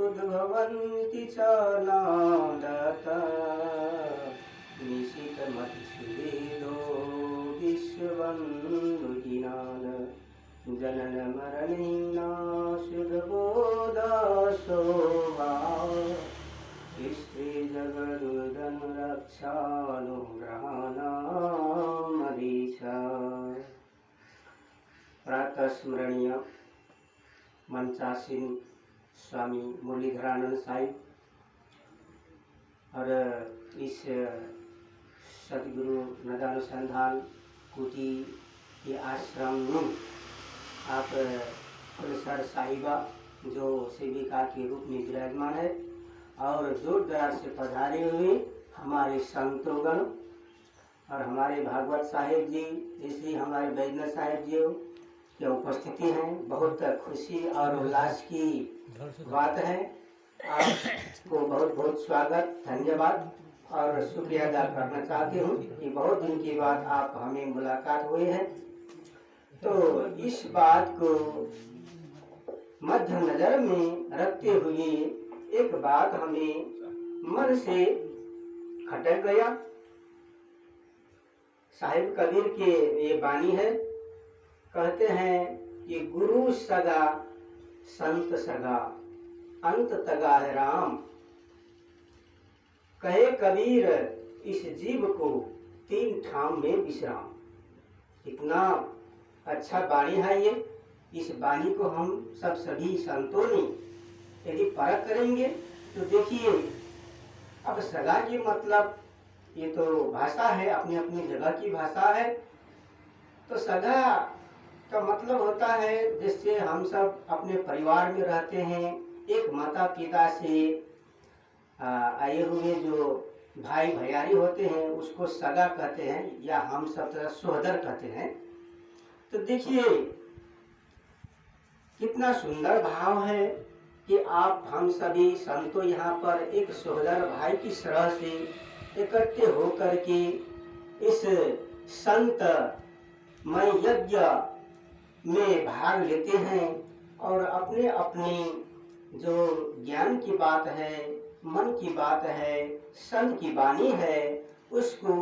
उद्भवन्ति च नादता निशितमतिसुवेदो विश्वबन्धुहीनान् जनन मरणीनाशुद्धबोधशोभा स्त्री जगदुदनुरक्षानुग्रहाणामधीशा। प्रातः स्मरणीय मंचासीन स्वामी मुरलीधरानंद साहिब और इस सदगुरु नदानुसंधान कुटी के आश्रम में आप प्रोफेसर साहिबा जो सेविका के रूप में विराजमान है और दूर दराज से पधारे हुए हमारे संतोगण और हमारे भागवत साहिब जी, इसलिए हमारे वैद्यनाथ साहिब जी की उपस्थिति है। बहुत खुशी और उल्लास की बात है। आपको बहुत बहुत स्वागत, धन्यवाद और शुक्रिया अदा करना चाहती हूँ कि बहुत दिन के बाद आप हमें मुलाकात हुए हैं। तो इस बात को मध्य नजर में रखते हुए एक बात हमें मन से खटक गया। साहिब कबीर के ये वाणी है, कहते हैं कि गुरु सगा संत सगा अंत तगा है राम। कहे कबीर इस जीव को तीन ठाम में विश्राम। इतना अच्छा वाणी है ये। इस वाणी को हम सभी संतों ने यदि परख करेंगे तो देखिए, अब सगा की मतलब ये तो भाषा है, अपनी अपनी जगह की भाषा है। तो सगा का मतलब होता है जिससे हम सब अपने परिवार में रहते हैं, एक माता पिता से आए हुए जो भाई भैयारी होते हैं उसको सगा कहते हैं, या हम सब सोहदर कहते हैं। तो देखिए कितना सुंदर भाव है कि आप हम सभी संतों यहाँ पर एक सोहदर भाई की तरह से इकट्ठे होकर के इस संत मय यज्ञ में भाग लेते हैं और अपने अपने जो ज्ञान की बात है, मन की बात है, संत की वाणी है, उसको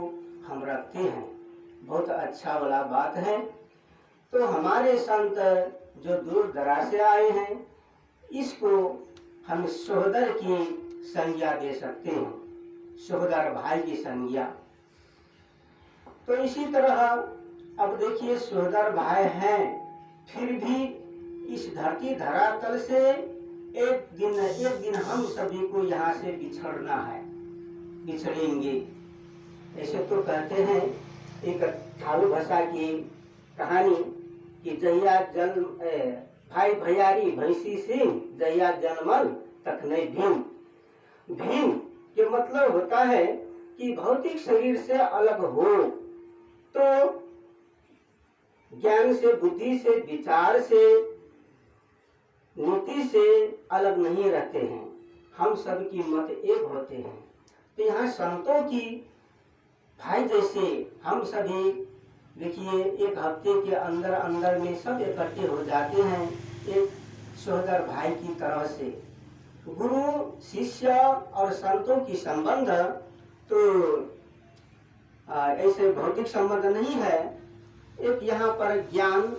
हम रखते हैं। बहुत अच्छा वाला बात है। तो हमारे संत जो दूर दराज से आए हैं, इसको हम सोहदर की संज्ञा दे सकते हैं, सोहदर भाई की संज्ञा। तो इसी तरह अब देखिए सोहदर भाई हैं, फिर भी इस धरती धरातल से एक दिन हम सभी को यहाँ से बिछड़ना है, बिछड़ेंगे। ऐसे तो कहते हैं, एक ठाड़ू भाषा की कहानी कि जहिया जन्म भाई भैयारी भैंसी सिंह, जहिया जन्मल तक नहीं भीम। भीम के मतलब होता है कि भौतिक शरीर से अलग हो तो ज्ञान से, बुद्धि से, विचार से, नीति से अलग नहीं रहते हैं। हम सब की मत एक होते हैं। तो यहाँ संतों की भाई जैसे हम सभी देखिए एक हफ्ते के अंदर अंदर में सब इकट्ठे हो जाते हैं एक सोहदर भाई की तरह से। गुरु शिष्य और संतों की संबंध तो ऐसे भौतिक संबंध नहीं है, एक यहाँ पर ज्ञान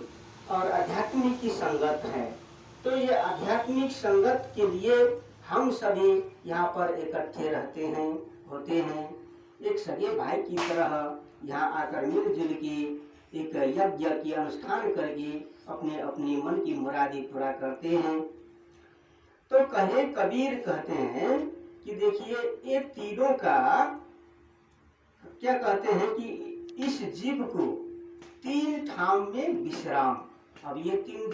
और आध्यात्मिक की संगत है। तो ये आध्यात्मिक संगत के लिए हम सभी यहाँ पर इकट्ठे रहते हैं, होते हैं। एक सगे भाई की तरह यहाँ आकर मिलजुल के एक यज्ञ की अनुष्ठान करके अपने अपने मन की मुरादी पूरा करते हैं। तो कहे कबीर कहते हैं कि देखिए ये तीनों का क्या कहते हैं कि इस जीव को तीन ठाम में विश्राम। अब ये तीन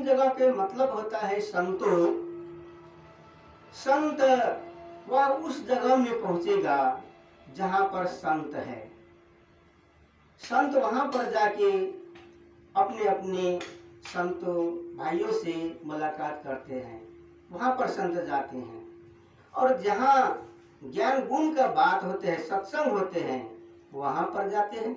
जगह के मतलब होता है संतों। संत वह उस जगह में पहुंचेगा जहां पर संत है। संत वहां पर जाके अपने अपने संतों भाइयों से मुलाकात करते हैं, वहां पर संत जाते हैं। और जहां ज्ञान गुण का बात होते हैं, सत्संग होते हैं, वहां पर जाते हैं।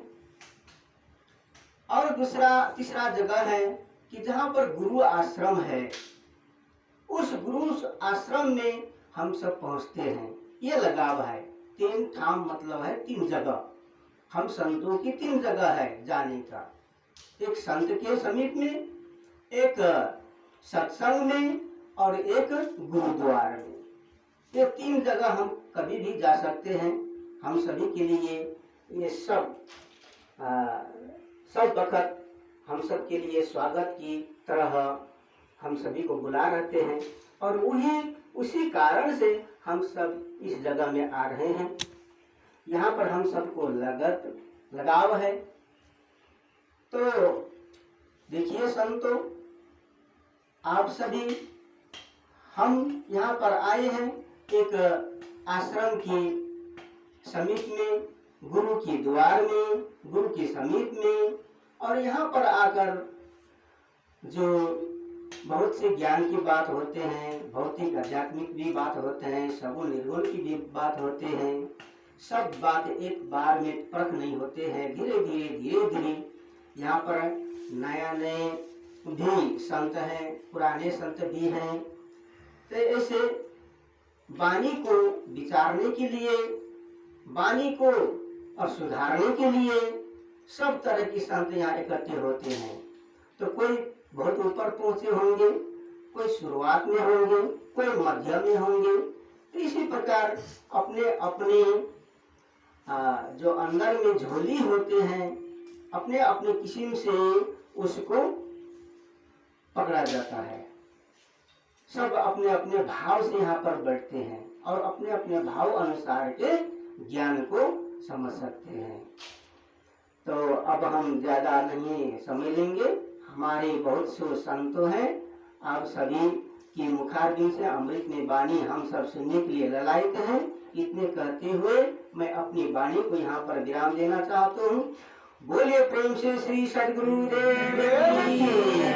और तीसरा जगह है कि जहां पर गुरु आश्रम है, उस गुरु आश्रम में हम सब पहुंचते हैं। ये लगाव है। 3 ठाम मतलब है 3 जगह। हम संतों की 3 जगह है जाने का। एक संत के समीप में, एक सत्संग में और एक गुरुद्वार में। ये 3 जगह हम कभी भी जा सकते हैं। हम सभी के लिए ये सब वक्त हम सब के लिए स्वागत की तरह हम सभी को बुला रहते हैं और उसी कारण से हम सब इस जगह में आ रहे हैं। यहाँ पर हम सबको लगाव है। तो देखिए संतों, आप सभी हम यहाँ पर आए हैं एक आश्रम के समीप में, गुरु के द्वार में, गुरु के समीप में, और यहाँ पर आकर जो बहुत से ज्ञान की बात होते हैं, भौतिक आध्यात्मिक भी बात होते हैं, सगुण निर्गुण की भी बात होते हैं। सब बात एक बार में परख नहीं होते हैं। धीरे धीरे यहाँ पर नए भी संत हैं, पुराने संत भी हैं। तो ऐसे वाणी को विचारने के लिए, वाणी को और सुधारने के लिए सब तरह की संत यहाँ इकट्ठे होते हैं। तो कोई बहुत ऊपर पहुंचे होंगे, कोई शुरुआत में होंगे, कोई मध्य में होंगे। तो इसी प्रकार अपने अपने जो अंदर में झोली होते हैं, अपने अपने किस्म से उसको पकड़ा जाता है। सब अपने अपने भाव से यहाँ पर बैठते हैं और अपने अपने भाव अनुसार के ज्ञान को समझ सकते हैं। तो अब हम ज्यादा नहीं समय लेंगे। हमारे बहुत से संतों हैं, आप सभी की मुखारबिंद से अमृत में वाणी हम सब सुनने के लिए ललायक हैं। इतने कहते हुए मैं अपनी वाणी को यहाँ पर विराम देना चाहता हूँ। बोलिए प्रेम से श्री सद्गुरुदेव की।